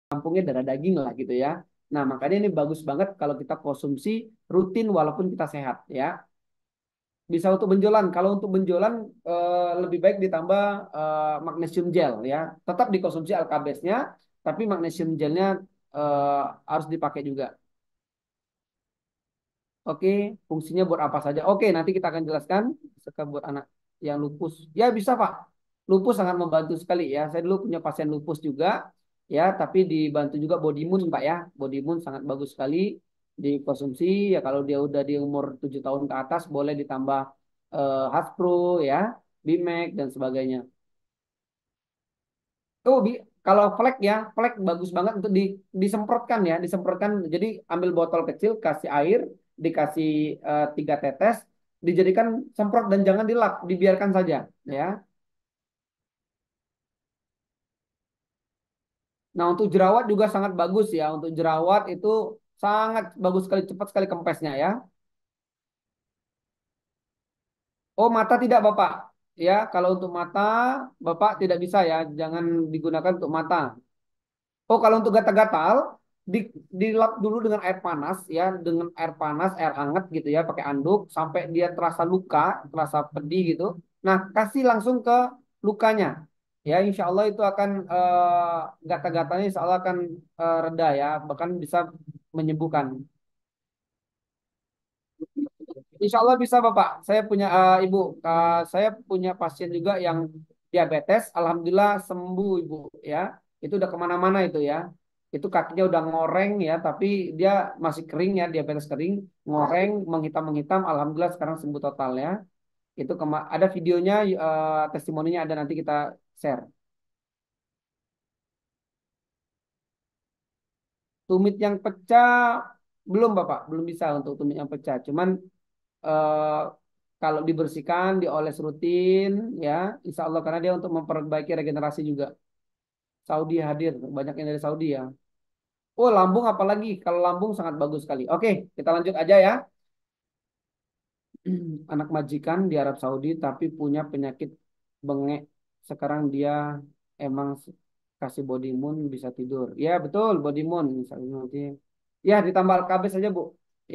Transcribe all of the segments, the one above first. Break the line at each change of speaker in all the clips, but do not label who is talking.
kampungnya darah daging lah gitu ya. Nah, makanya ini bagus banget kalau kita konsumsi rutin walaupun kita sehat ya. Bisa untuk benjolan. Kalau untuk benjolan lebih baik ditambah magnesium gel ya. Tetap dikonsumsi alkabesnya, tapi magnesium gelnya eh, harus dipakai juga. Oke, fungsinya buat apa saja? Oke, nanti kita akan jelaskan sekarang buat anak yang lupus. Ya bisa Pak. Lupus sangat membantu sekali ya. Saya dulu punya pasien lupus juga ya, tapi dibantu juga body moon Pak ya. Body moon sangat bagus sekali dikonsumsi ya. Kalau dia udah di umur 7 tahun ke atas boleh ditambah Haspro ya, Bimek dan sebagainya. Oh, kalau flek ya, flek bagus banget untuk disemprotkan ya, disemprotkan. Jadi ambil botol kecil, kasih air, dikasih 3 tetes, dijadikan semprot dan jangan dilap, dibiarkan saja ya. Nah untuk jerawat juga sangat bagus ya, untuk jerawat itu sangat bagus sekali, cepat sekali kempesnya ya. Oh mata tidak Bapak, ya kalau untuk mata Bapak tidak bisa ya, jangan digunakan untuk mata. Oh, kalau untuk gatal-gatal, dilap dulu dengan air panas ya, dengan air panas, air hangat gitu ya, pakai anduk sampai dia terasa luka, terasa pedih gitu. Nah, kasih langsung ke lukanya. Ya, insya Allah itu akan gatal-gatalnya insya Allah akan reda ya, bahkan bisa menyembuhkan. Insya Allah bisa Bapak. Saya punya Ibu, saya punya pasien juga yang diabetes. Alhamdulillah sembuh Ibu ya. Itu udah kemana-mana itu ya. Itu kakinya udah ngoreng ya, tapi dia masih kering ya, diabetes kering, ngoreng, menghitam-menghitam. Alhamdulillah sekarang sembuh total ya. Itu ada videonya, testimoninya ada nanti kita share. Tumit yang pecah belum Bapak, belum bisa untuk tumit yang pecah. Cuman eh, kalau dibersihkan, dioles rutin, ya, insya Allah karena dia untuk memperbaiki regenerasi juga. Saudi hadir, banyak yang dari Saudi ya. Oh, lambung apalagi? Kalau lambung sangat bagus sekali. Oke, kita lanjut aja ya. Anak majikan di Arab Saudi tapi punya penyakit bengek. Sekarang dia emang kasih body moon bisa tidur. Ya, betul, body moon misalnya nanti. Ya, ditambah AKB saja, Bu.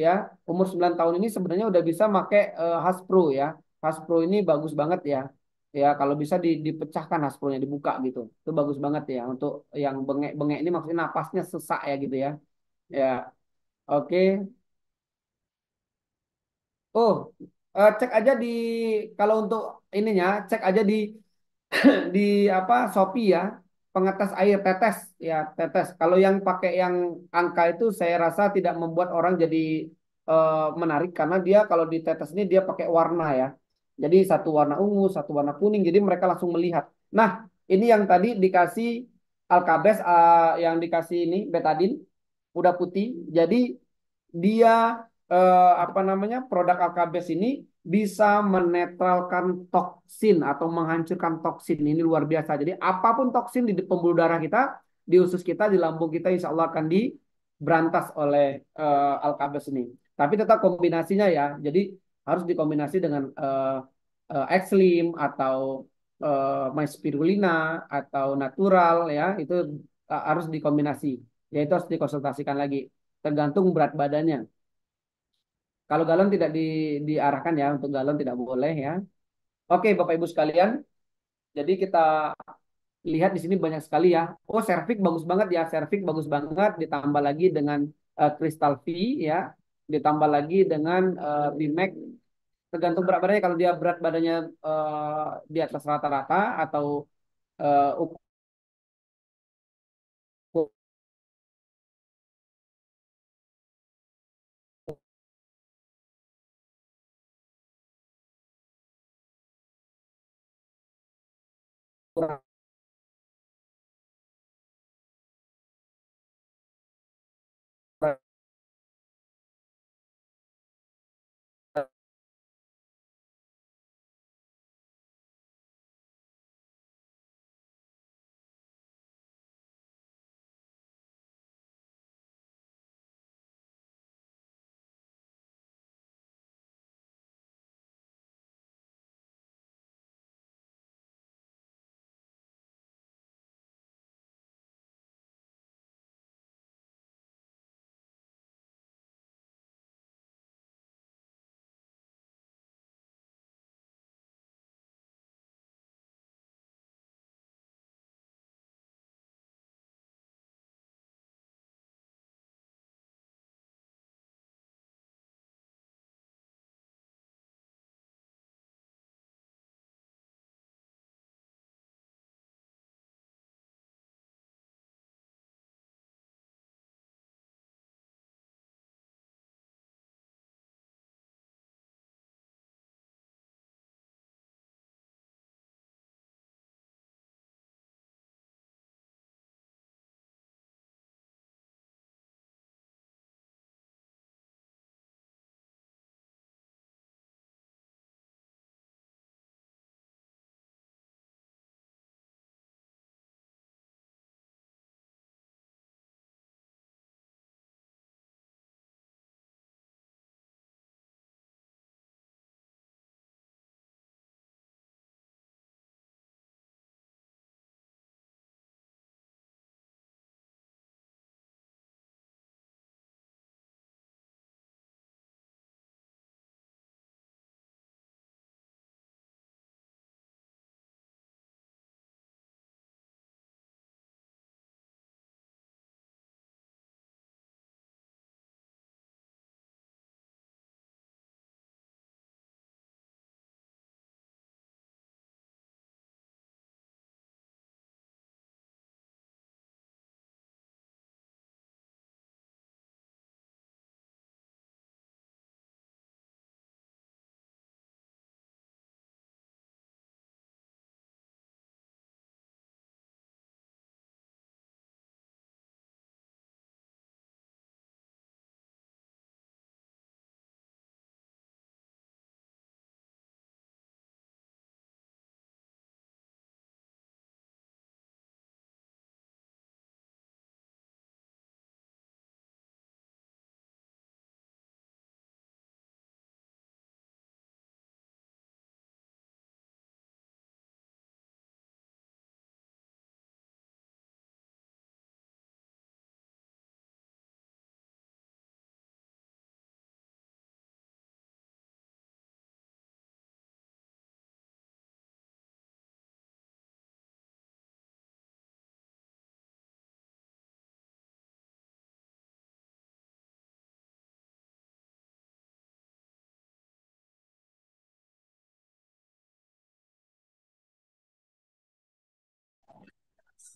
Ya, umur 9 tahun ini sebenarnya udah bisa pakai Haspro ya. Haspro ini bagus banget ya. Ya, kalau bisa dipecahkan Haspronya dibuka gitu. Itu bagus banget ya untuk yang bengek-bengek ini maksudnya napasnya sesak ya gitu ya. Ya, oke. Oh, cek aja di kalau untuk ininya cek aja di apa Shopee ya, pengetes air tetes ya tetes. Kalau yang pakai yang angka itu saya rasa tidak membuat orang jadi menarik karena dia kalau di tetes ini dia pakai warna ya. Jadi satu warna ungu, satu warna kuning. Jadi mereka langsung melihat. Nah, ini yang tadi dikasih Alkabes yang dikasih ini betadin udah putih. Jadi dia apa namanya produk Alkabes ini bisa menetralkan toksin atau menghancurkan toksin ini luar biasa. Jadi apapun toksin di pembuluh darah kita, di usus kita, di lambung kita, insya Allah akan diberantas oleh Alkabes ini. Tapi tetap kombinasinya ya. Jadi harus dikombinasi dengan Xlim atau My Spirulina atau natural ya itu harus dikombinasi. Ya itu harus dikonsultasikan lagi tergantung berat badannya. Kalau galon tidak diarahkan ya, untuk galon tidak boleh ya. Oke, Bapak Ibu sekalian, jadi kita lihat di sini banyak sekali ya. Oh, Cervix bagus banget ya, Cervix bagus banget ditambah lagi dengan Crystal V ya, ditambah lagi dengan Bimax tergantung berat badannya kalau dia berat badannya di atas rata-rata atau ukuran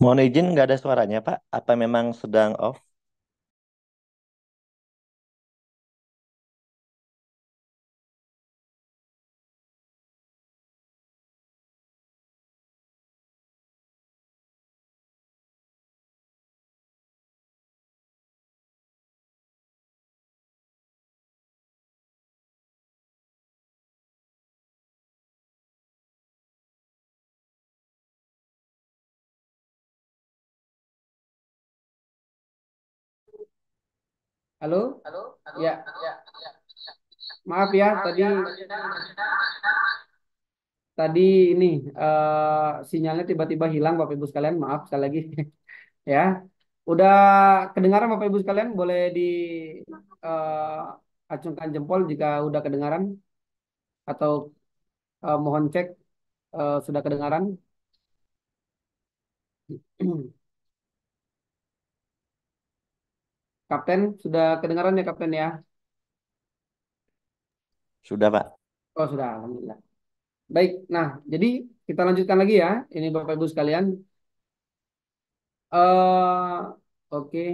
Mohon izin nggak ada suaranya, Pak. Apa memang sedang off?
Halo? Ya, maaf ya tadi tadi ini sinyalnya tiba-tiba hilang Bapak Ibu sekalian. Maaf sekali lagi ya. Udah kedengaran Bapak Ibu sekalian, boleh di acungkan jempol jika udah kedengaran atau mohon cek sudah kedengaran. Kapten, sudah kedengaran ya Kapten ya?
Sudah, Pak.
Oh sudah, Alhamdulillah. Baik, nah jadi kita lanjutkan lagi ya. Ini Bapak Ibu sekalian. Oke.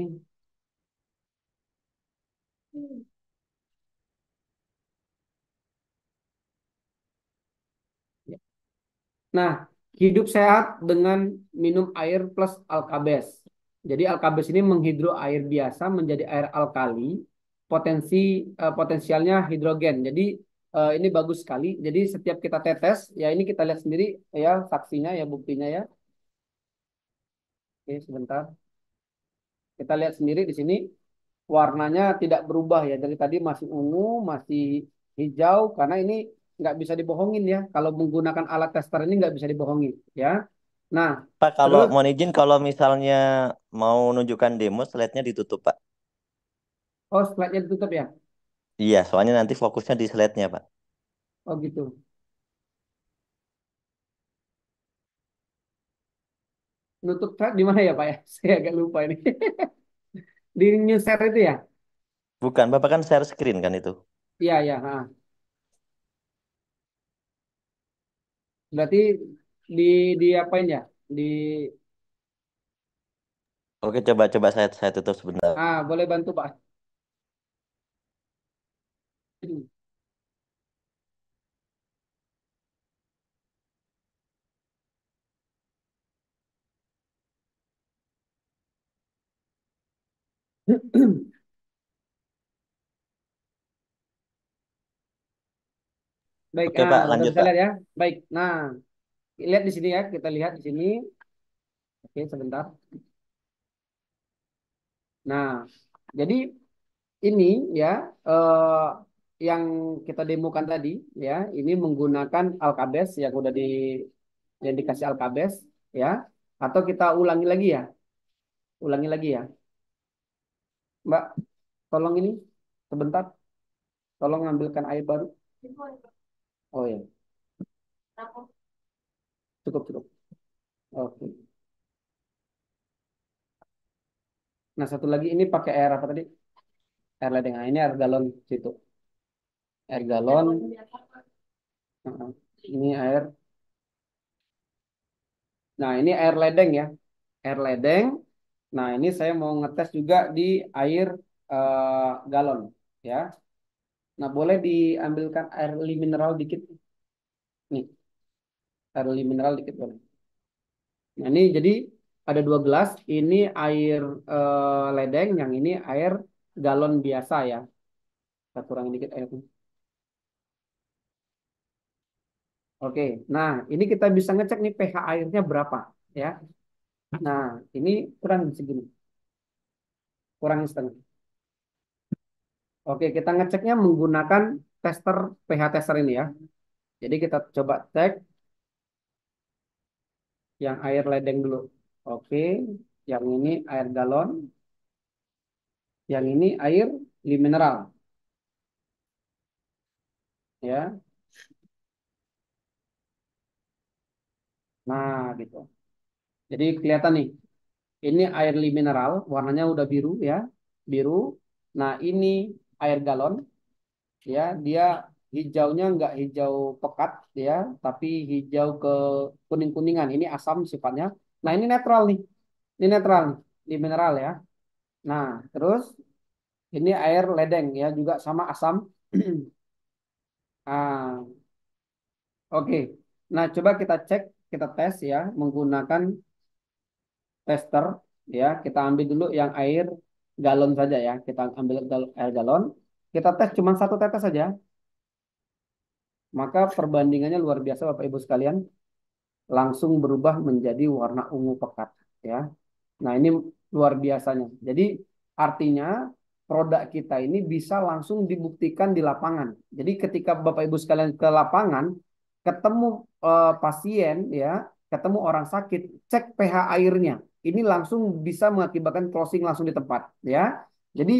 Nah, hidup sehat dengan minum air plus alkabes. Jadi alkabes ini menghidro air biasa menjadi air alkali, potensialnya hidrogen. Jadi ini bagus sekali. Jadi setiap kita tetes, ya ini kita lihat sendiri ya saksinya ya buktinya ya. Oke, sebentar. Kita lihat sendiri di sini warnanya tidak berubah ya. Dari tadi masih ungu, masih hijau karena ini nggak bisa dibohongin ya. Kalau menggunakan alat tester ini nggak bisa dibohongin ya. Nah,
Pak, kalau
terus
mohon izin, kalau misalnya mau nunjukkan demo, slide-nya ditutup, Pak.
oh slide-nya ditutup ya.
Iya, soalnya nanti fokusnya di slide-nya, Pak.
Oh gitu. Nutup slide di mana ya Pak ya? Saya agak lupa ini. Di new share itu ya?
Bukan, Bapak kan share screen kan itu.
Iya ya. Ha. Berarti di apain ya? Di
Oke, coba-coba saya tutup sebentar.
boleh bantu Pak. Baik,
Oke, Pak,
udah
lanjut,
bisa
Pak.
lihat ya. Baik. Nah, lihat di sini ya. Kita lihat di sini. Oke, sebentar. Nah, jadi ini ya eh, yang kita demokan tadi ya, ini menggunakan alkabes yang udah yang dikasih alkabes ya. Atau kita ulangi lagi ya. Ulangi lagi ya. Mbak, tolong ini sebentar. Tolong ambilkan air baru. Oh ya, cukup cukup. Oke. Nah, satu lagi ini pakai air apa tadi? Air ledeng. Nah, ini air galon situ. Air galon. Heeh. Ini air. Nah, ini air ledeng ya. Air ledeng. Nah, ini saya mau ngetes juga di air galon ya. Nah, boleh diambilkan air mineral dikit nih. Air mineral dikit boleh. Nah, ini jadi ada dua gelas. Ini air ledeng, yang ini air galon biasa ya. Kita kurangin dikit airnya. Oke, nah ini kita bisa ngecek nih pH airnya berapa ya. Nah, ini kurang segini, kurang setengah. Oke, kita ngeceknya menggunakan tester pH tester ini ya. Jadi kita coba cek yang air ledeng dulu. Oke, yang ini air galon, yang ini air mineral ya. Nah, gitu. Jadi kelihatan nih, ini air mineral, warnanya udah biru ya, biru. Nah, ini air galon, ya, dia hijaunya nggak hijau pekat, ya, tapi hijau ke kuning-kuningan. Ini asam sifatnya. Nah, ini netral nih. Ini netral nih, di mineral ya. Nah, terus ini air ledeng ya, juga sama asam. Ah, oke. Nah, coba kita cek, kita tes ya menggunakan tester ya. Kita ambil dulu yang air galon saja ya. Kita ambil air galon. Kita tes cuma satu tetes saja. Maka perbandingannya luar biasa Bapak Ibu sekalian. Langsung berubah menjadi warna ungu pekat ya. Nah, ini luar biasanya. Jadi artinya produk kita ini bisa langsung dibuktikan di lapangan. Jadi ketika Bapak Ibu sekalian ke lapangan, ketemu pasien ya, ketemu orang sakit, cek pH airnya. Ini langsung bisa mengakibatkan closing langsung di tempat ya. Jadi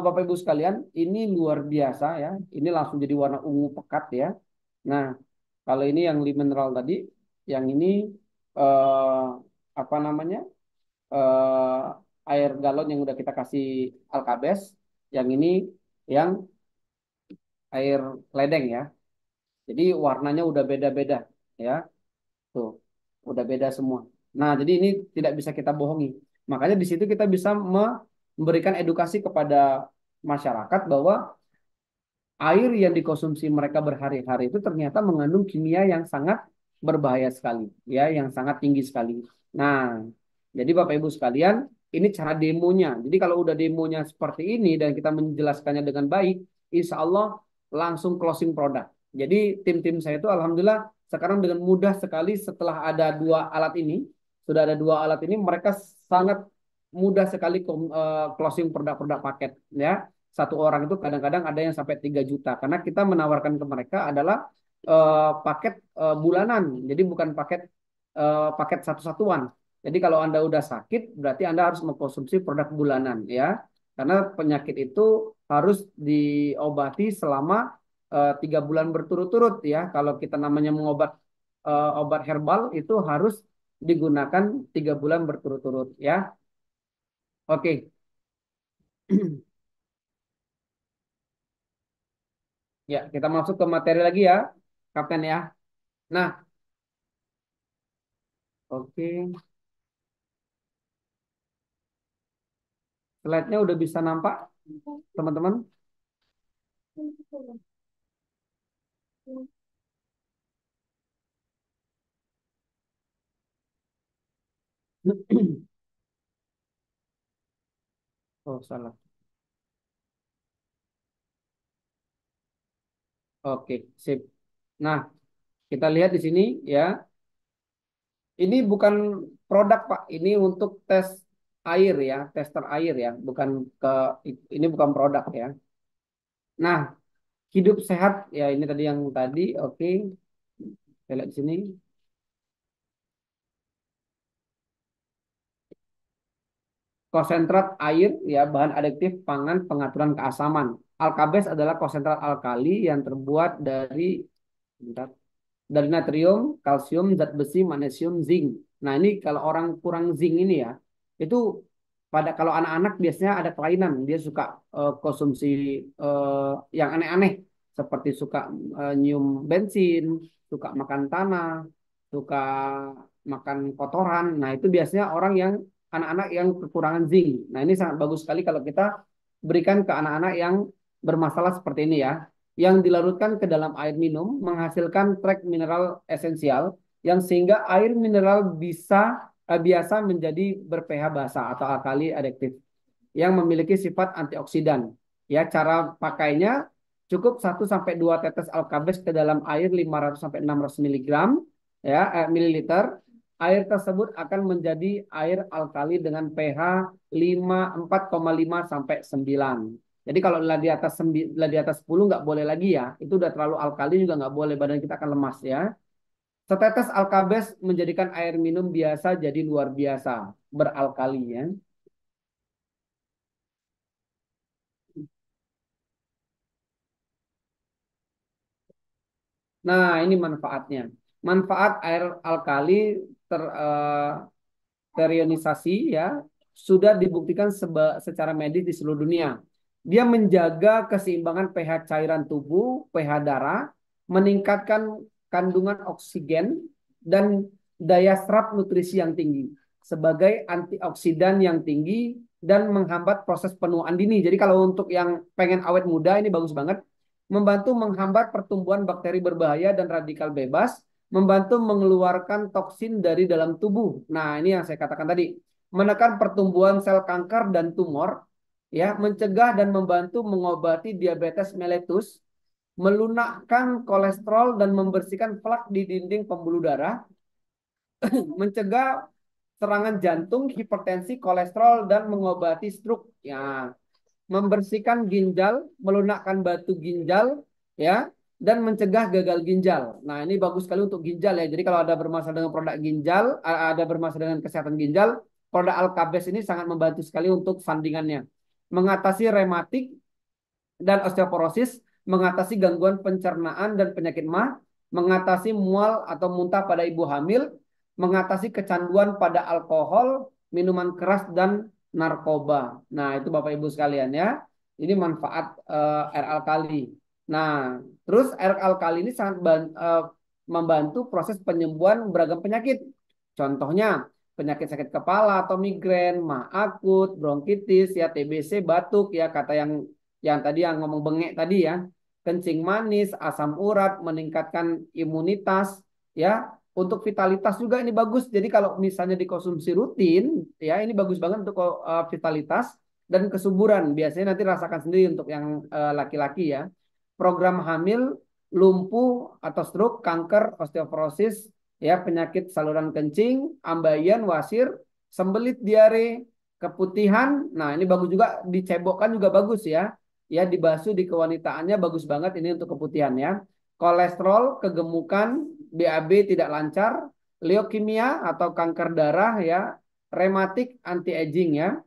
Bapak Ibu sekalian, ini luar biasa ya. Ini langsung jadi warna ungu pekat ya. Nah, kalau ini yang mineral tadi, yang ini eh, apa namanya? Air galon yang udah kita kasih alkabes, yang ini yang air ledeng ya. Jadi warnanya udah beda-beda ya. Tuh, udah beda semua. Nah, jadi ini tidak bisa kita bohongi. Makanya di situ kita bisa memberikan edukasi kepada masyarakat bahwa air yang dikonsumsi mereka berhari-hari itu ternyata mengandung kimia yang sangat berbahaya sekali, ya, yang sangat tinggi sekali. Nah, jadi Bapak Ibu sekalian, ini cara demonya. Jadi kalau udah demonya seperti ini dan kita menjelaskannya dengan baik, insya Allah langsung closing produk. Jadi tim-tim saya itu alhamdulillah sekarang dengan mudah sekali setelah ada dua alat ini, sudah ada dua alat ini, mereka sangat mudah sekali closing produk-produk paket, ya. Satu orang itu kadang-kadang ada yang sampai 3 juta karena kita menawarkan ke mereka adalah paket bulanan. Jadi bukan paket satu-satuan. Jadi kalau Anda udah sakit berarti Anda harus mengkonsumsi produk bulanan ya. Karena penyakit itu harus diobati selama 3 bulan berturut-turut ya. Kalau kita namanya obat herbal itu harus digunakan 3 bulan berturut-turut ya. Oke. Ya, kita masuk ke materi lagi ya, Kapten ya. Nah, oke. Slide-nya udah bisa nampak, teman-teman? Oh, salah. Oke, sip. Nah, kita lihat di sini ya. Ini bukan produk, Pak. Ini untuk tes air ya, tester air ya, bukan ke ini bukan produk ya. Nah, hidup sehat ya ini tadi yang tadi, oke. Kita lihat di sini. Konsentrat air ya, bahan adiktif pangan pengaturan keasaman. Alkabes adalah konsentrat alkali yang terbuat dari bentar, dari natrium, kalsium, zat besi, magnesium, zinc. Nah, ini kalau orang kurang zinc ini ya, itu pada kalau anak-anak biasanya ada kelainan, dia suka konsumsi yang aneh-aneh seperti suka nyium bensin, suka makan tanah, suka makan kotoran. Nah, itu biasanya orang yang anak-anak yang kekurangan zinc. Nah, ini sangat bagus sekali kalau kita berikan ke anak-anak yang bermasalah seperti ini ya, yang dilarutkan ke dalam air minum menghasilkan trek mineral esensial yang sehingga air mineral biasa menjadi ber-pH basa atau alkali adiktif yang memiliki sifat antioksidan. Ya, cara pakainya cukup 1 sampai 2 tetes alkabes ke dalam air 500 sampai 600 miligram ya mililiter. Air tersebut akan menjadi air alkali dengan pH 4,5 sampai 9. Jadi kalau di atas 10 nggak boleh lagi ya. Itu udah terlalu alkali juga nggak boleh, badan kita akan lemas ya. Setetes alkabes menjadikan air minum biasa jadi luar biasa beralkali ya. Nah, ini manfaatnya. Manfaat air alkali ter, eh, terionisasi ya sudah dibuktikan secara medis di seluruh dunia. Dia menjaga keseimbangan pH cairan tubuh, pH darah, meningkatkan kandungan oksigen dan daya serap nutrisi yang tinggi. sebagai antioksidan yang tinggi dan menghambat proses penuaan dini. Jadi kalau untuk yang pengen awet muda ini bagus banget. Membantu menghambat pertumbuhan bakteri berbahaya dan radikal bebas, membantu mengeluarkan toksin dari dalam tubuh. Nah, ini yang saya katakan tadi, menekan pertumbuhan sel kanker dan tumor, ya, mencegah dan membantu mengobati diabetes mellitus, melunakkan kolesterol dan membersihkan plak di dinding pembuluh darah, mencegah serangan jantung, hipertensi, kolesterol, dan mengobati stroke. Ya, membersihkan ginjal, melunakkan batu ginjal, ya, dan mencegah gagal ginjal. Nah, ini bagus sekali untuk ginjal ya. Jadi kalau ada bermasalah dengan produk ginjal, ada bermasalah dengan kesehatan ginjal, produk Alkabes ini sangat membantu sekali untuk sandingannya. Mengatasi rematik dan osteoporosis, mengatasi gangguan pencernaan dan penyakit MAH, mengatasi mual atau muntah pada ibu hamil, mengatasi kecanduan pada alkohol, minuman keras dan narkoba. Nah, itu Bapak Ibu sekalian ya. Ini manfaat air alkali. Nah, terus air alkali ini sangat membantu proses penyembuhan beragam penyakit. Contohnya, penyakit sakit kepala atau migrain, MAH akut, bronkitis, ya TBC, batuk, ya kata yang tadi yang ngomong bengek tadi ya, kencing manis, asam urat, meningkatkan imunitas, ya. Untuk vitalitas juga ini bagus. Jadi kalau misalnya dikonsumsi rutin, ya ini bagus banget untuk vitalitas dan kesuburan. Biasanya nanti rasakan sendiri untuk yang laki-laki ya. Program hamil, lumpuh atau stroke, kanker, osteoporosis, ya penyakit saluran kencing, ambeien, wasir, sembelit, diare, keputihan. Nah, ini bagus juga dicebokkan juga bagus ya. Ya dibasuh di kewanitaannya bagus banget ini untuk keputihan ya. Kolesterol, kegemukan, BAB tidak lancar, leukemia atau kanker darah ya, rematik, anti aging ya.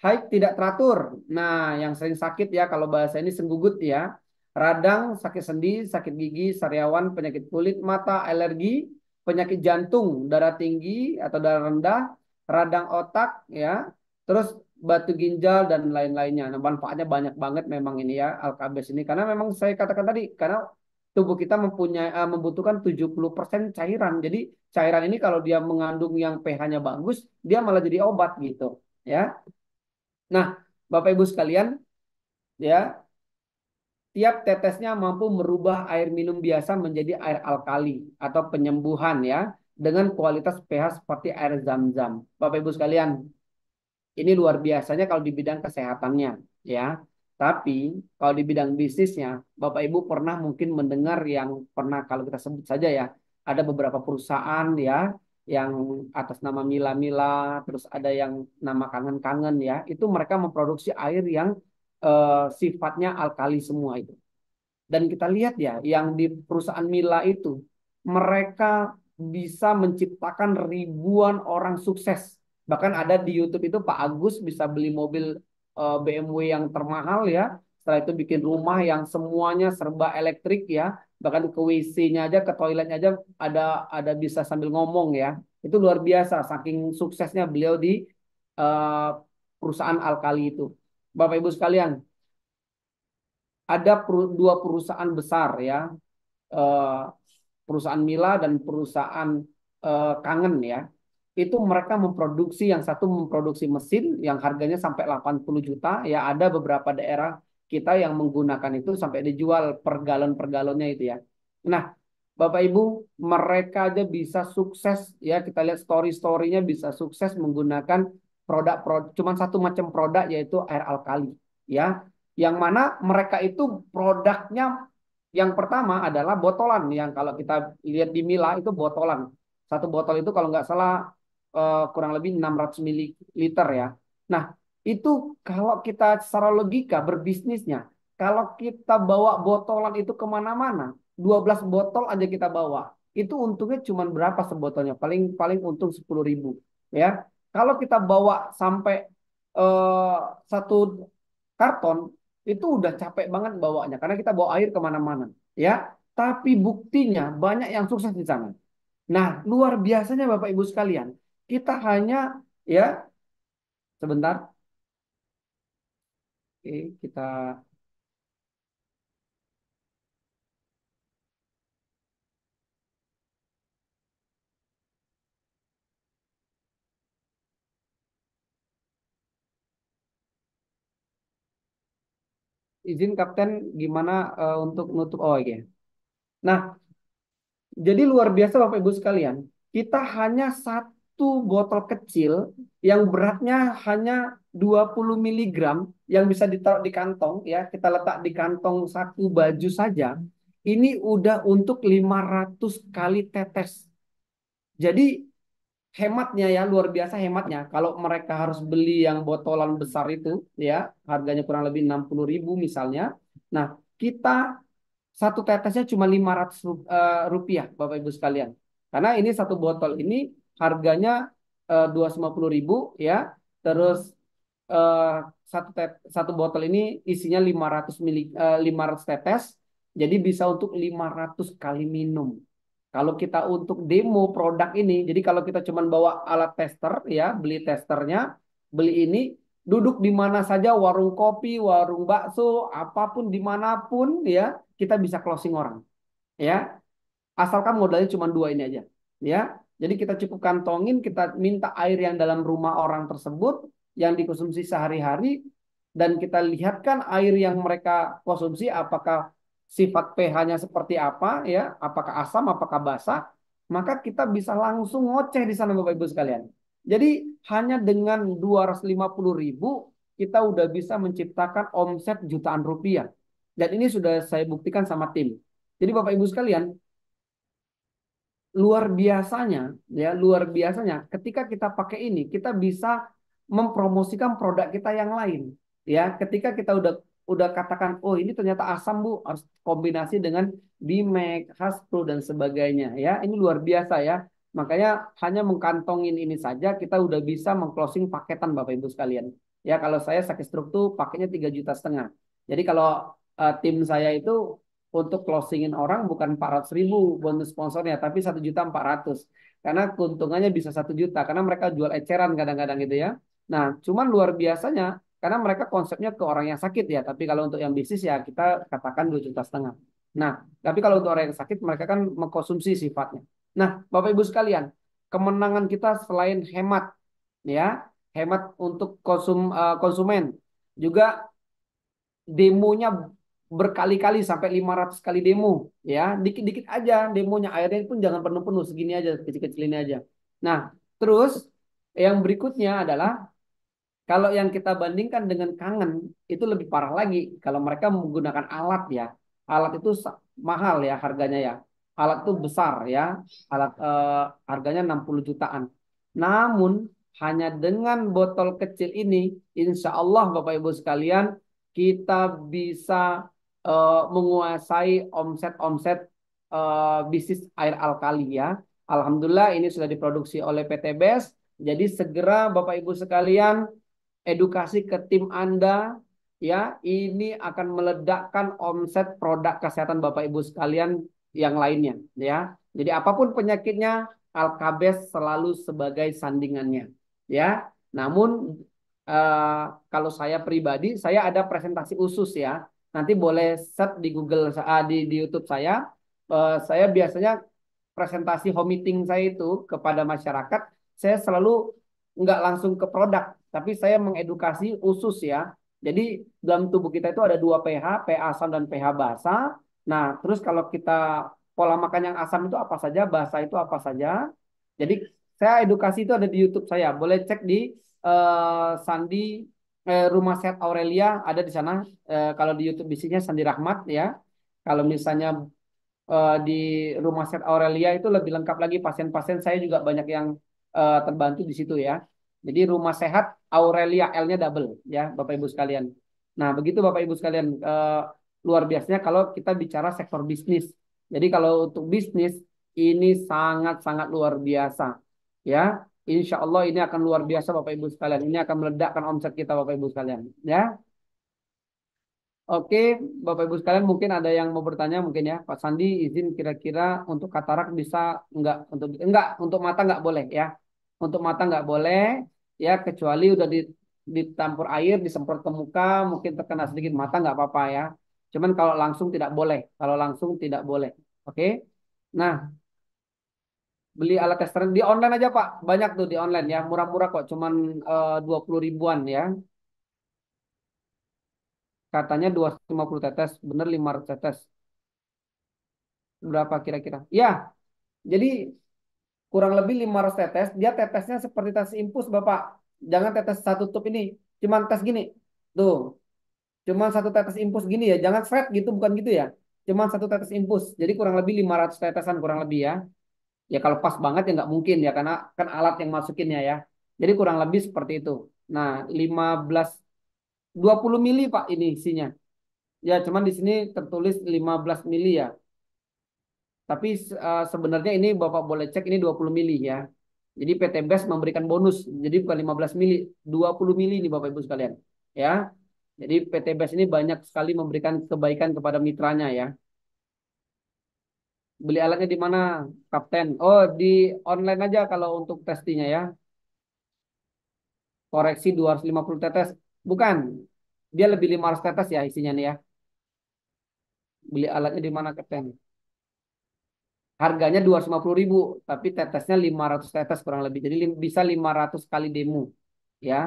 Haid tidak teratur. Nah, yang sering sakit ya kalau bahasa ini senggugut ya. Radang, sakit sendi, sakit gigi, sariawan, penyakit kulit, mata, alergi, penyakit jantung, darah tinggi atau darah rendah, radang otak ya. Terus batu ginjal dan lain-lainnya. Nah, manfaatnya banyak banget memang ini ya Alkabes ini karena memang saya katakan tadi karena tubuh kita membutuhkan 70% cairan. Jadi cairan ini kalau dia mengandung yang pH-nya bagus, dia malah jadi obat gitu ya. Nah, Bapak Ibu sekalian, ya, tiap tetesnya mampu merubah air minum biasa menjadi air alkali atau penyembuhan ya, dengan kualitas pH seperti air zam-zam. Bapak Ibu sekalian, ini luar biasanya kalau di bidang kesehatannya, ya. Tapi kalau di bidang bisnisnya, Bapak Ibu pernah mungkin mendengar yang pernah kalau kita sebut saja ya, ada beberapa perusahaan ya yang atas nama Mila-Mila, terus ada yang nama Kangen-Kangen ya, itu mereka memproduksi air yang sifatnya alkali semua itu. Dan kita lihat ya, yang di perusahaan Mila itu, mereka bisa menciptakan ribuan orang sukses. Bahkan ada di YouTube itu Pak Agus bisa beli mobil BMW yang termahal ya. Setelah itu bikin rumah yang semuanya serba elektrik ya. Bahkan ke WC-nya aja, ke toiletnya aja ada bisa sambil ngomong ya. Itu luar biasa, saking suksesnya beliau di eh, perusahaan Alkali itu. Bapak Ibu sekalian, ada dua perusahaan besar ya, eh, perusahaan Mila dan perusahaan Kangen ya. Itu mereka memproduksi, yang satu memproduksi mesin yang harganya sampai 80 juta ya, ada beberapa daerah kita yang menggunakan itu sampai dijual per galonnya itu ya. Nah, Bapak Ibu, mereka aja bisa sukses ya, kita lihat story-storynya bisa sukses menggunakan produk-produk cuman satu macam produk yaitu air alkali ya, yang mana mereka itu produknya yang pertama adalah botolan yang kalau kita lihat di Mila itu botolan. Satu botol itu kalau nggak salah kurang lebih 600 ml ya. Nah, itu kalau kita secara logika berbisnisnya, kalau kita bawa botolan itu kemana-mana, 12 botol aja kita bawa, itu untungnya cuma berapa sebotolnya? Paling paling untung 10.000 ya. Kalau kita bawa sampai eh, satu karton, itu udah capek banget bawanya karena kita bawa air kemana-mana ya. Tapi buktinya banyak yang sukses di sana. Nah, luar biasanya Bapak Ibu sekalian, kita hanya ya sebentar, oke, kita izin Kapten gimana untuk nutup oh iya. Nah, jadi luar biasa Bapak Ibu sekalian. Kita hanya satu botol kecil yang beratnya hanya 20 miligram yang bisa ditaruh di kantong ya. Kita letak di kantong saku baju saja. Ini udah untuk 500 kali tetes. Jadi hematnya ya luar biasa hematnya. Kalau mereka harus beli yang botolan besar itu ya harganya kurang lebih 60.000 misalnya. Nah, kita satu tetesnya cuma 500 rupiah Bapak Ibu sekalian. Karena ini satu botol ini harganya 250.000 ya. Terus eh, satu botol ini isinya 500 tetes. Jadi bisa untuk 500 kali minum. Kalau kita untuk demo produk ini, jadi kalau kita cuma bawa alat tester ya, beli testernya, beli ini, duduk di mana saja, warung kopi, warung bakso, apapun dimanapun ya, kita bisa closing orang ya. Asalkan modalnya cuma dua ini aja ya. Jadi kita cukup kantongin, kita minta air yang dalam rumah orang tersebut yang dikonsumsi sehari-hari dan kita lihatkan air yang mereka konsumsi apakah sifat pH-nya seperti apa ya, apakah asam, apakah basah, maka kita bisa langsung ngoceh di sana Bapak Ibu sekalian. Jadi hanya dengan 250.000 kita udah bisa menciptakan omset jutaan rupiah. Dan ini sudah saya buktikan sama tim. Jadi Bapak Ibu sekalian, luar biasanya ya luar biasanya ketika kita pakai ini kita bisa mempromosikan produk kita yang lain ya ketika kita udah katakan oh ini ternyata asam Bu harus kombinasi dengan Bimek, Hasbro dan sebagainya ya ini luar biasa ya makanya hanya mengkantongin ini saja kita udah bisa mengclosing paketan Bapak Ibu sekalian ya kalau saya sakit stroke tuh pakainya 3,5 juta jadi kalau tim saya itu untuk closingin orang bukan 400.000 bonus sponsornya, tapi 1,4 juta. Karena keuntungannya bisa 1 juta, karena mereka jual eceran kadang-kadang gitu ya. Nah, cuman luar biasanya, karena mereka konsepnya ke orang yang sakit ya, tapi kalau untuk yang bisnis ya kita katakan 2,5 juta. Nah, tapi kalau untuk orang yang sakit mereka kan mengkonsumsi sifatnya. Nah, Bapak Ibu sekalian, kemenangan kita selain hemat ya, hemat untuk konsumen, juga demonya berkali-kali sampai 500 kali demo ya dikit-dikit aja demonya airnya pun jangan penuh-penuh segini aja kecil-kecil ini aja nah terus yang berikutnya adalah kalau yang kita bandingkan dengan kangen itu lebih parah lagi kalau mereka menggunakan alat ya alat itu mahal ya harganya ya alat itu besar ya alat harganya 60 jutaan namun hanya dengan botol kecil ini insya Allah Bapak Ibu sekalian kita bisa menguasai omset-omset bisnis air alkali ya. Alhamdulillah ini sudah diproduksi oleh PT BES. Jadi segera Bapak Ibu sekalian edukasi ke tim Anda ya. Ini akan meledakkan omset produk kesehatan Bapak Ibu sekalian yang lainnya ya. Jadi apapun penyakitnya Alkabes selalu sebagai sandingannya ya. Namun kalau saya pribadi saya ada presentasi khusus ya. Nanti boleh search di Google di YouTube saya. Saya biasanya presentasi home meeting saya itu kepada masyarakat, saya selalu nggak langsung ke produk, tapi saya mengedukasi usus ya. Jadi dalam tubuh kita itu ada dua pH, pH asam dan pH basa. Nah, terus kalau kita pola makan yang asam itu apa saja, basa itu apa saja. Jadi saya edukasi itu ada di YouTube saya. Boleh cek di Sandi Rumah Sehat Aurelia ada di sana. Kalau di YouTube bisnisnya Sandi Rahmat ya. Kalau misalnya di Rumah Sakit Aurelia itu lebih lengkap lagi pasien-pasien saya juga banyak yang terbantu di situ ya. Jadi Rumah Sehat Aurelia L-nya double ya Bapak Ibu sekalian. Nah, begitu Bapak Ibu sekalian luar biasanya kalau kita bicara sektor bisnis. Jadi kalau untuk bisnis ini sangat-sangat luar biasa ya. Insya Allah ini akan luar biasa Bapak Ibu sekalian. Ini akan meledakkan omset kita Bapak Ibu sekalian ya. Oke, Bapak Ibu sekalian mungkin ada yang mau bertanya mungkin ya. Pak Sandi izin kira-kira untuk katarak bisa enggak untuk mata enggak boleh ya. Untuk mata enggak boleh ya kecuali udah ditampur air disemprot ke muka mungkin terkena sedikit mata enggak apa-apa ya. Cuman kalau langsung tidak boleh. Kalau langsung tidak boleh. Oke. Nah, beli alat tester di online aja Pak. Banyak tuh di online ya. Murah-murah kok. Cuman 20 ribuan ya. Katanya 250 tetes, bener 500 tetes. Berapa kira-kira? Ya, jadi kurang lebih 500 tetes. Dia tetesnya seperti tes infus, Bapak. Jangan tetes satu tube ini. Cuman tes gini. Tuh, cuman satu tetes infus gini ya. Jangan seret gitu, bukan gitu ya. Cuman satu tetes infus. Jadi kurang lebih 500 tetesan kurang lebih ya. Ya kalau pas banget ya nggak mungkin ya, karena kan alat yang masukinnya ya. Jadi kurang lebih seperti itu. Nah, 15 20 mili Pak ini isinya. Ya, cuman di sini tertulis 15 mili ya. Tapi sebenarnya ini Bapak boleh cek ini 20 mili ya. Jadi PT BES memberikan bonus. Jadi bukan 15 mili, 20 mili nih Bapak Ibu sekalian. Ya. Jadi PT BES ini banyak sekali memberikan kebaikan kepada mitranya ya. Beli alatnya di mana, Kapten? Oh, di online aja kalau untuk testinya ya. Koreksi 250 tetes. Bukan. Dia lebih 500 tetes ya isinya nih ya. Beli alatnya di mana, Kapten? Harganya 250.000, tapi tetesnya 500 tetes kurang lebih. Jadi bisa 500 kali demo. Ya.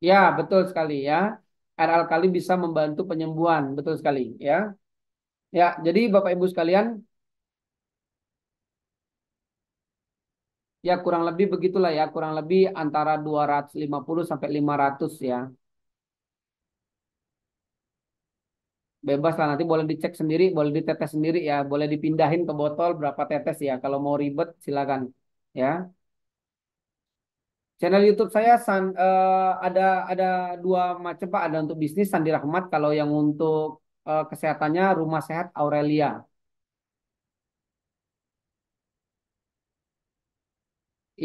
Ya, betul sekali ya. Air alkali bisa membantu penyembuhan, betul sekali ya. Ya, jadi Bapak Ibu sekalian, ya kurang lebih begitulah ya, kurang lebih antara 250 sampai 500 ya. Bebas lah, nanti boleh dicek sendiri, boleh ditetes sendiri ya, boleh dipindahin ke botol berapa tetes ya. Kalau mau ribet silakan ya. Channel YouTube saya ada dua macam Pak, ada untuk bisnis Sandi Rahmat, kalau yang untuk kesehatannya Rumah Sehat Aurelia.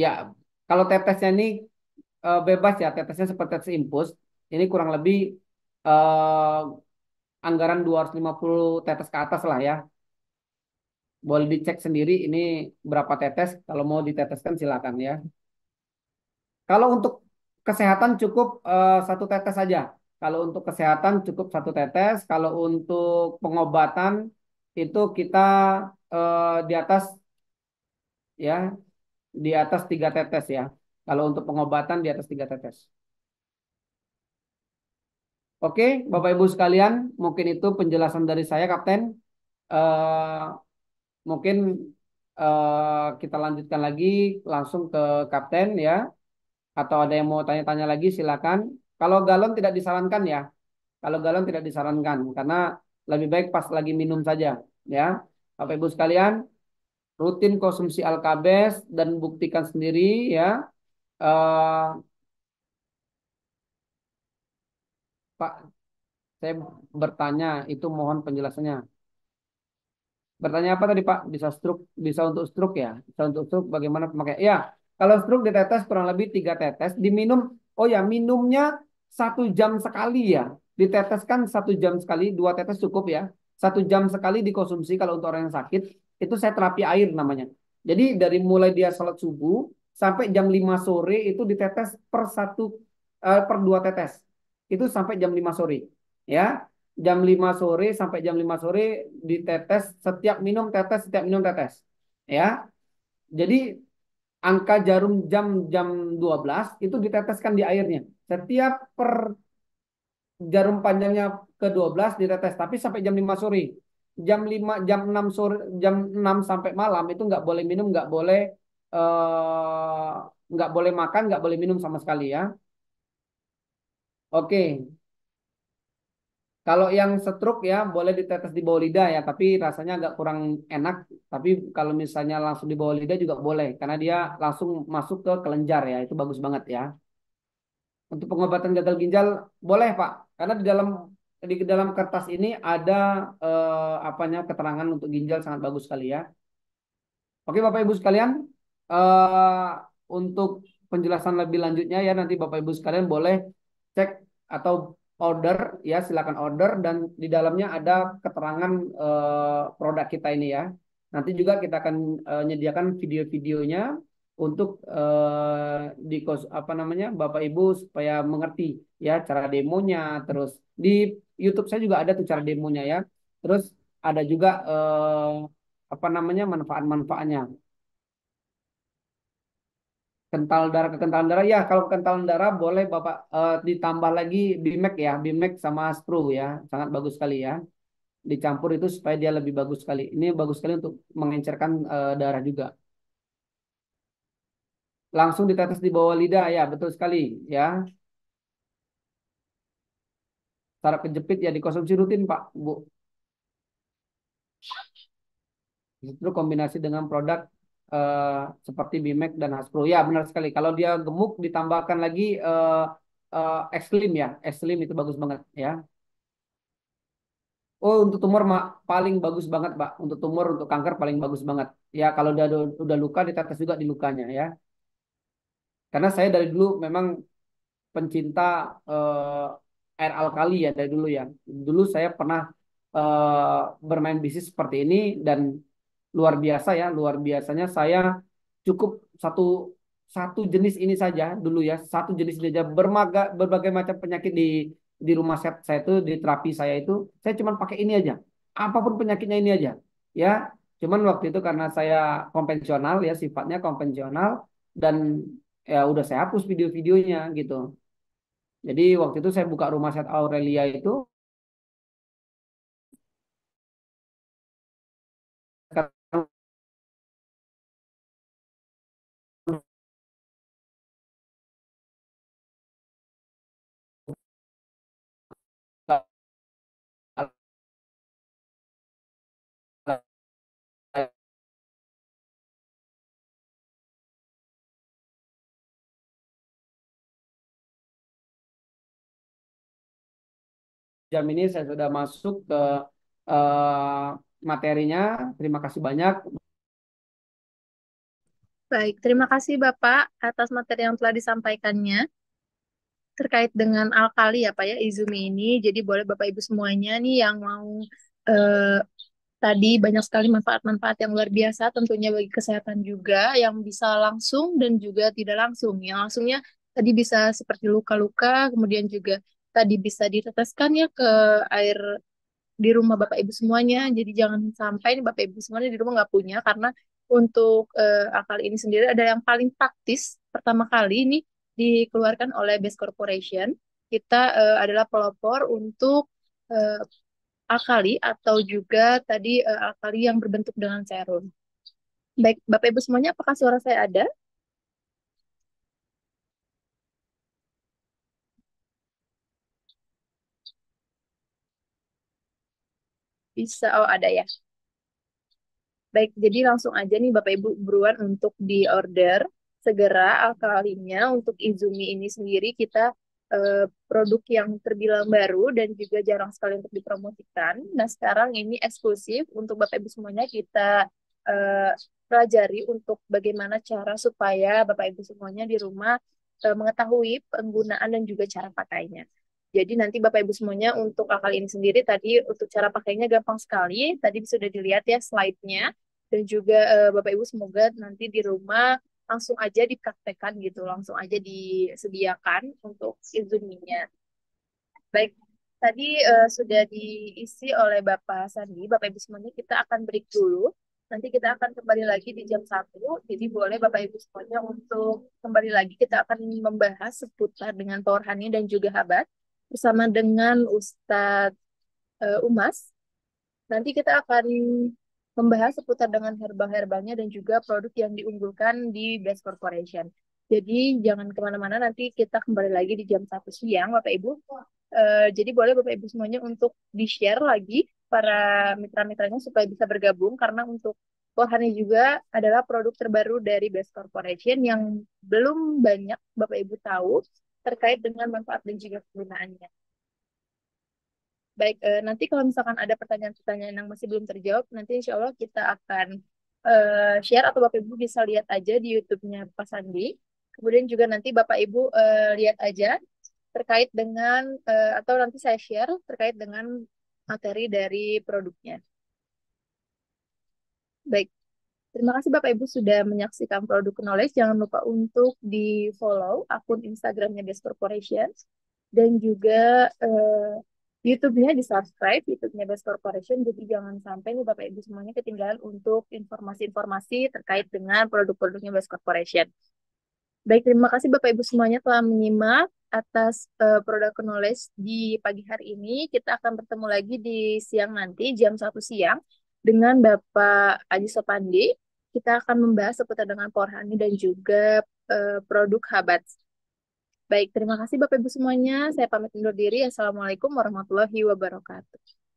Ya, kalau tetesnya ini bebas ya, tetesnya seperti tetes infus. Ini kurang lebih eh, anggaran 250 tetes ke atas lah ya. Boleh dicek sendiri ini berapa tetes. Kalau mau diteteskan silakan ya. Kalau untuk kesehatan cukup satu tetes saja. Kalau untuk kesehatan cukup satu tetes. Kalau untuk pengobatan itu kita di atas ya, di atas tiga tetes ya. Kalau untuk pengobatan di atas tiga tetes. Oke, Bapak Ibu sekalian, mungkin itu penjelasan dari saya, Kapten. Eh, Mungkin kita lanjutkan lagi langsung ke Kapten ya. Atau ada yang mau tanya-tanya lagi, silakan. Kalau galon tidak disarankan ya. Kalau galon tidak disarankan karena lebih baik pas lagi minum saja ya. Bapak Ibu sekalian, rutin konsumsi Alkabes dan buktikan sendiri ya. Eh, Pak, saya bertanya itu mohon penjelasannya. Bertanya apa tadi Pak? Bisa stroke, bisa untuk stroke ya? Bisa untuk stroke bagaimana pemakaian? Ya, kalau stroke ditetes kurang lebih tiga tetes, diminum. Oh ya, minumnya 1 jam sekali ya. Diteteskan 1 jam sekali, dua tetes cukup ya. 1 jam sekali dikonsumsi kalau untuk orang yang sakit. Itu saya terapi air namanya. Jadi dari mulai dia sholat subuh sampai jam 5 sore itu ditetes per dua tetes. Itu sampai jam 5 sore. Ya, jam 5 sore sampai jam 5 sore ditetes, setiap minum tetes ya. Jadi angka jarum jam jam 12 itu diteteskan di airnya setiap per jarum panjangnya ke 12 ditetes, tapi sampai jam 5 sore. Jam 6 sore, jam 6 sampai malam itu nggak boleh minum, eh, nggak boleh makan, nggak boleh minum sama sekali ya. Oke. Kalau yang stroke ya boleh ditetes di bawah lidah ya, tapi rasanya agak kurang enak. Tapi kalau misalnya langsung di bawah lidah juga boleh, karena dia langsung masuk ke kelenjar ya, itu bagus banget ya. Untuk pengobatan gagal ginjal boleh Pak, karena di dalam kertas ini ada apanya keterangan untuk ginjal sangat bagus sekali ya. Oke Bapak Ibu sekalian, eh, untuk penjelasan lebih lanjutnya ya nanti Bapak Ibu sekalian boleh cek atau order ya, silakan order dan di dalamnya ada keterangan produk kita ini ya. Nanti juga kita akan menyediakan video-videonya untuk di apa namanya Bapak Ibu supaya mengerti ya cara demonya. Terus di YouTube saya juga ada tuh cara demonya ya. Terus ada juga apa namanya manfaat-manfaatnya. Kental darah kekentalan darah ya, kalau kekentalan darah boleh Bapak ditambah lagi Bimek ya, Bimek sama Spru ya, sangat bagus sekali ya. Dicampur itu supaya dia lebih bagus sekali. Ini bagus sekali untuk mengencerkan darah juga. Langsung ditetes di bawah lidah ya, betul sekali ya. Sarap kejepit ya dikonsumsi rutin Pak, Bu. Justru kombinasi dengan produk seperti Bimek dan Haspro. Ya, benar sekali. Kalau dia gemuk ditambahkan lagi X-Slim ya. X-Slim itu bagus banget ya. Oh, untuk tumor paling bagus banget, Pak. Untuk tumor, untuk kanker paling bagus banget. Ya, kalau udah luka ditetes juga di lukanya ya. Karena saya dari dulu memang pencinta air alkali ya dari dulu ya. Dulu saya pernah bermain bisnis seperti ini dan luar biasa ya, luar biasanya saya cukup satu satu jenis ini saja dulu ya, satu jenis ini saja berbagai macam penyakit di rumah saya itu di terapi saya itu saya cuma pakai ini aja. Apapun penyakitnya ini aja. Ya, cuman waktu itu karena saya konvensional ya sifatnya konvensional dan ya udah saya hapus video-videonya gitu. Jadi waktu itu saya buka rumah sakit Aurelia itu jam ini saya sudah masuk ke materinya. Terima kasih banyak.
Baik, terima kasih Bapak atas materi yang telah disampaikannya terkait dengan alkali ya Pak ya, Izumi ini. Jadi boleh Bapak Ibu semuanya nih yang mau eh, tadi banyak sekali manfaat-manfaat yang luar biasa tentunya bagi kesehatan juga yang bisa langsung dan juga tidak langsung. Yang langsungnya tadi bisa seperti luka-luka, kemudian juga tadi bisa diteteskan ya ke air di rumah Bapak Ibu semuanya. Jadi jangan sampai nih Bapak Ibu semuanya di rumah nggak punya karena untuk akal ini sendiri ada yang paling praktis. Pertama kali ini dikeluarkan oleh Best Corporation. Kita adalah pelopor untuk eh, alkali atau juga tadi alkali yang berbentuk dengan serum. Baik, Bapak Ibu semuanya, apakah suara saya ada? Bisa, oh ada ya. Baik, jadi langsung aja nih Bapak Ibu buruan untuk di-order segera alkalinya untuk Izumi ini sendiri kita produk yang terbilang baru dan juga jarang sekali untuk dipromosikan. Nah, sekarang ini eksklusif untuk Bapak Ibu semuanya kita eh, pelajari untuk bagaimana cara supaya Bapak Ibu semuanya di rumah mengetahui penggunaan dan juga cara pakainya. Jadi nanti Bapak Ibu semuanya untuk akal ini sendiri tadi untuk cara pakainya gampang sekali. Tadi sudah dilihat ya slide-nya. Dan juga Bapak Ibu semoga nanti di rumah langsung aja dipraktekkan gitu, langsung aja disediakan untuk Zoom-nya. Baik, tadi sudah diisi oleh Bapak Sandi. Bapak Ibu semuanya kita akan break dulu. Nanti kita akan kembali lagi di jam 1. Jadi boleh Bapak Ibu semuanya untuk kembali lagi. Kita akan membahas seputar dengan Power Honey dan juga Habat bersama dengan Ustadz Umas. Nanti kita akan membahas seputar dengan herbal-herbalnya dan juga produk yang diunggulkan di Best Corporation. Jadi jangan kemana-mana, nanti kita kembali lagi di jam 1 siang, Bapak Ibu. Jadi boleh Bapak Ibu semuanya untuk di-share lagi para mitra-mitranya supaya bisa bergabung, karena untuk Kohani juga adalah produk terbaru dari Best Corporation yang belum banyak Bapak Ibu tahu terkait dengan manfaat dan juga kegunaannya. Baik, nanti kalau misalkan ada pertanyaan-pertanyaan yang masih belum terjawab, nanti insya Allah kita akan share atau Bapak Ibu bisa lihat aja di YouTube-nya Pak Sandi. Kemudian juga nanti Bapak Ibu lihat aja terkait dengan, atau nanti saya share terkait dengan materi dari produknya. Baik, Terima kasih Bapak Ibu sudah menyaksikan Produk Knowledge. Jangan lupa untuk di-follow akun Instagramnya Best Corporation dan juga YouTube-nya di-subscribe, YouTube-nya Best Corporation. Jadi jangan sampai nih Bapak Ibu semuanya ketinggalan untuk informasi-informasi terkait dengan produk-produknya Best Corporation. Baik, terima kasih Bapak Ibu semuanya telah menyimak atas Produk Knowledge di pagi hari ini. Kita akan bertemu lagi di siang nanti, jam 1 siang, dengan Bapak Aji Sopandi. Kita akan membahas seputar dengan Power Honey dan juga produk Habat. Baik, terima kasih Bapak Ibu semuanya. Saya pamit undur diri. Assalamualaikum warahmatullahi wabarakatuh.